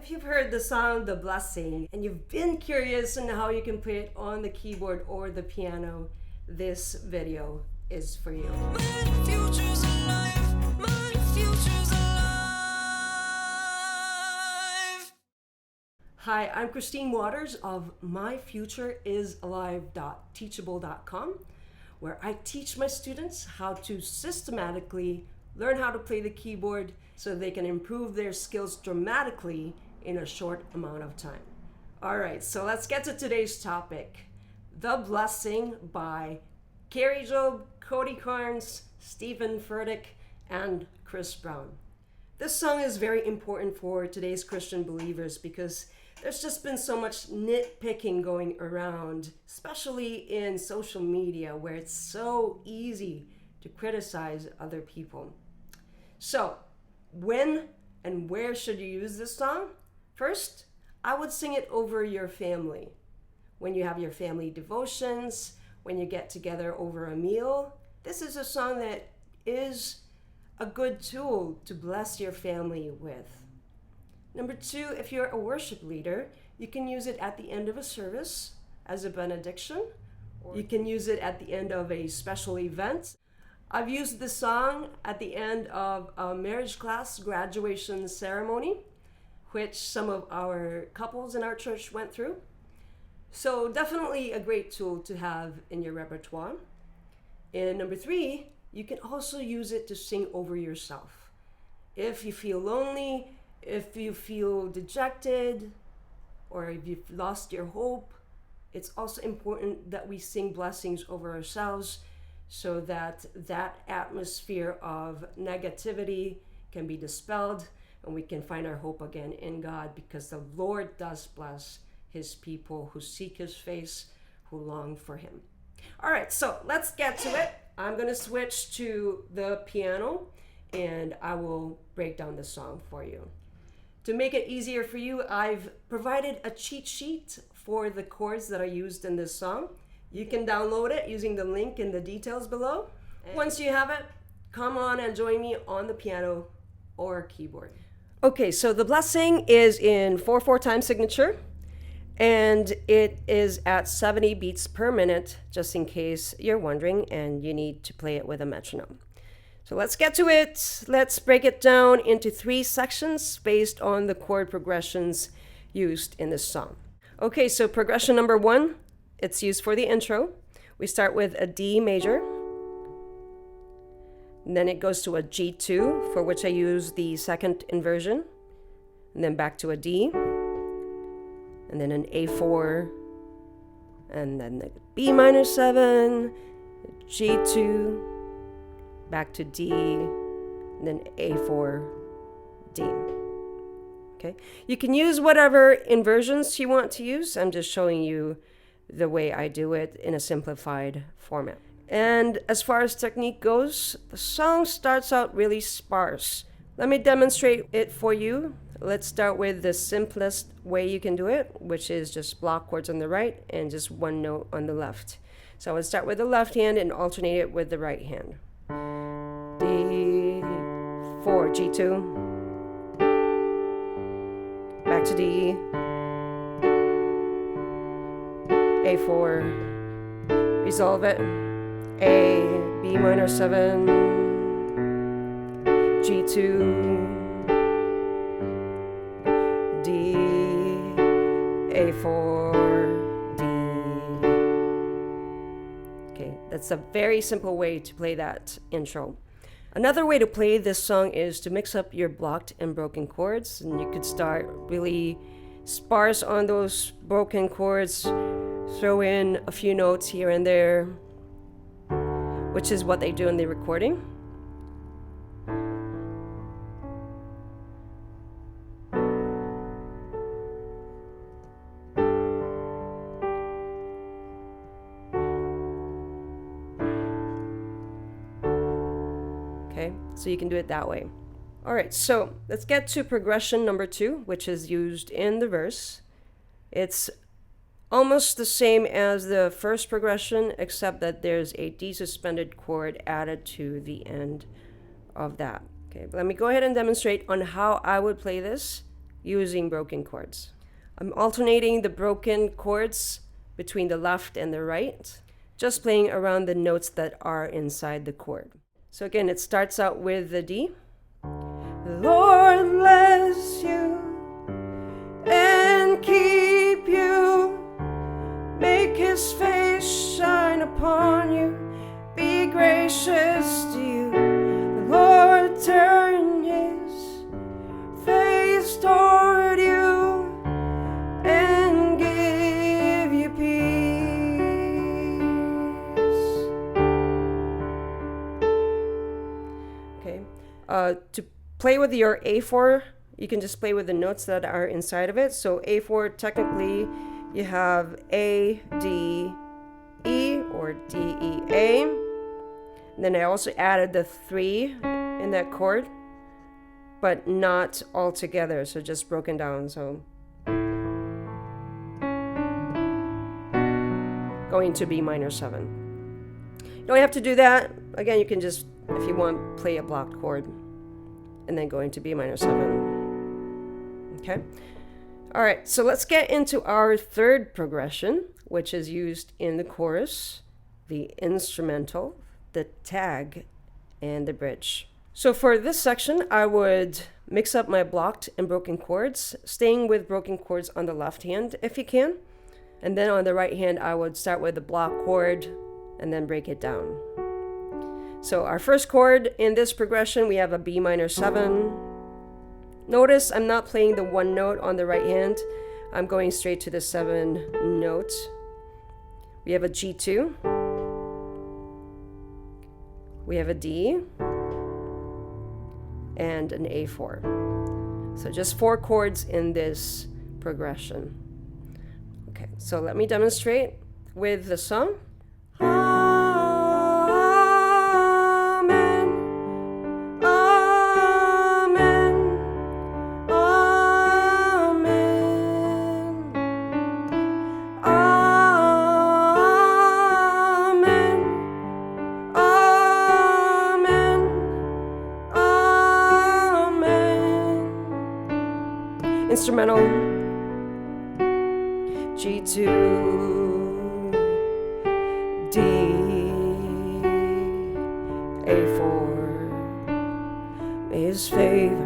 If you've heard the song The Blessing and you've been curious on how you can play it on the keyboard or the piano, this video is for you. My future's alive. My future's alive. Hi, I'm Christine Waters of myfutureisalive.teachable.com, where I teach my students how to systematically learn how to play the keyboard so they can improve their skills dramatically in a short amount of time. All right, so let's get to today's topic. The Blessing by Kari Jobe, Cody Carnes, Stephen Furtick, and Chris Brown. This song is very important for today's Christian believers because there's just been so much nitpicking going around, especially in social media where it's so easy to criticize other people. So, when and where should you use this song? First, I would sing it over your family. When you have your family devotions, when you get together over a meal, this is a song that is a good tool to bless your family with. Number two, if you're a worship leader, you can use it at the end of a service as a benediction. You can use it at the end of a special event. I've used this song at the end of a marriage class graduation ceremony, which some of our couples in our church went through. So definitely a great tool to have in your repertoire. And number three, you can also use it to sing over yourself. If you feel lonely, if you feel dejected, or if you've lost your hope, it's also important that we sing blessings over ourselves so that that atmosphere of negativity can be dispelled and we can find our hope again in God, because the Lord does bless his people who seek his face, who long for him. All right, so let's get to it. I'm going to switch to the piano and I will break down the song for you. To make it easier for you, I've provided a cheat sheet for the chords that are used in this song. You can download it using the link in the details below. Once you have it, come on and join me on the piano or keyboard. Okay, so The Blessing is in 4/4 time signature, and it is at 70 beats per minute, just in case you're wondering and you need to play it with a metronome. So let's get to it. Let's break it down into 3 sections based on the chord progressions used in this song. Okay, so progression number 1, it's used for the intro. We start with a D major. And then it goes to a G2, for which I use the second inversion. And then back to a D. And then an A4. And then the B minor 7, G2, back to D, and then A4, D. Okay, you can use whatever inversions you want to use. I'm just showing you the way I do it in a simplified format. And as far as technique goes, the song starts out really sparse. Let me demonstrate it for you. Let's start with the simplest way you can do it, which is just block chords on the right and just one note on the left. So I would start with the left hand and alternate it with the right hand. D4, G2, back to D, A4, resolve it, A, B minor 7, G2, D, A4, D. Okay, that's a very simple way to play that intro. Another way to play this song is to mix up your blocked and broken chords, and you could start really sparse on those broken chords, throw in a few notes here and there, which is what they do in the recording. Okay, so you can do it that way. All right, so let's get to progression number 2, which is used in the verse. It's almost the same as the first progression, except that there's a D suspended chord added to the end of that. Okay, but let me go ahead and demonstrate on how I would play this using broken chords. I'm alternating the broken chords between the left and the right, just playing around the notes that are inside the chord. So again, it starts out with the D. The Lord bless you and keep you, make his face shine upon you, be gracious to you. The Lord turn his face toward you and give you peace. Okay. To play with your A4, you can just play with the notes that are inside of it. So A4, technically, you have A, D, E, or D, E, A. And then I also added the 3 in that chord, but not all together, so just broken down. So going to B minor 7. You don't have to do that. Again, you can just, if you want, play a blocked chord and then going to B minor 7. Okay. All right, so let's get into our third progression, which is used in the chorus, the instrumental, the tag, and the bridge. So for this section, I would mix up my blocked and broken chords, staying with broken chords on the left hand if you can. And then on the right hand, I would start with the block chord and then break it down. So our first chord in this progression, we have a B minor 7. Notice I'm not playing the one note on the right hand. I'm going straight to the 7 note. We have a G2. We have a D. And an A4. So just 4 chords in this progression. Okay, so let me demonstrate with the song. Amen. Amen. Amen. Amen. Amen. Amen. Instrumental. G2, D, A4. May his favor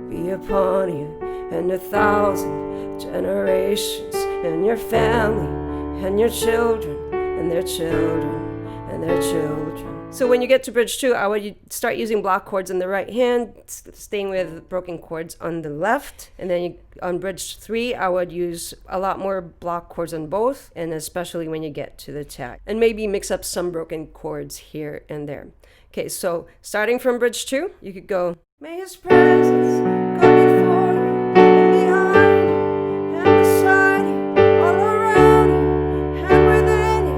be upon you and 1,000 generations, and your family, and your children, and their children, and their children. So when you get to bridge 2, I would start using block chords in the right hand, staying with broken chords on the left. And then on bridge 3, I would use a lot more block chords on both, and especially when you get to the tag. And maybe mix up some broken chords here and there. Okay, so starting from bridge 2, you could go, may his presence go before you and behind you and beside you, all around you and within you.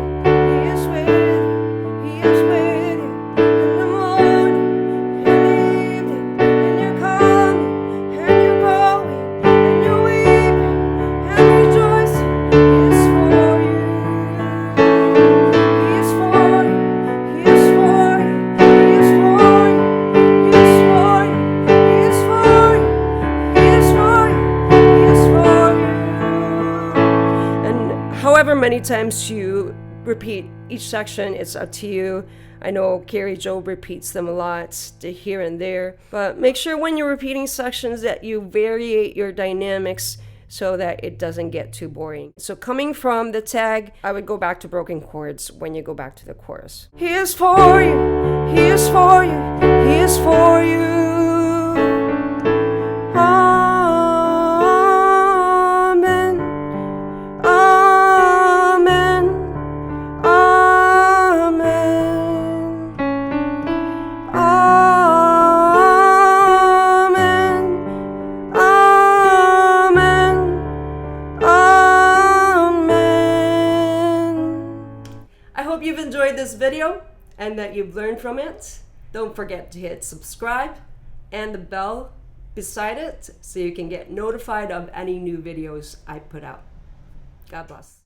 He is with you, he is with you. However many times you repeat each section, it's up to you. I know Kari Jobe repeats them a lot to here and there, but make sure when you're repeating sections that you variate your dynamics so that it doesn't get too boring. So coming from the tag, I would go back to broken chords when you go back to the chorus. He is for you, he is for you, he is for you. Amen. Amen. Amen. Amen. Amen. Amen. I hope you've enjoyed this video and that you've learned from it. Don't forget to hit subscribe and the bell beside it so you can get notified of any new videos I put out. God bless.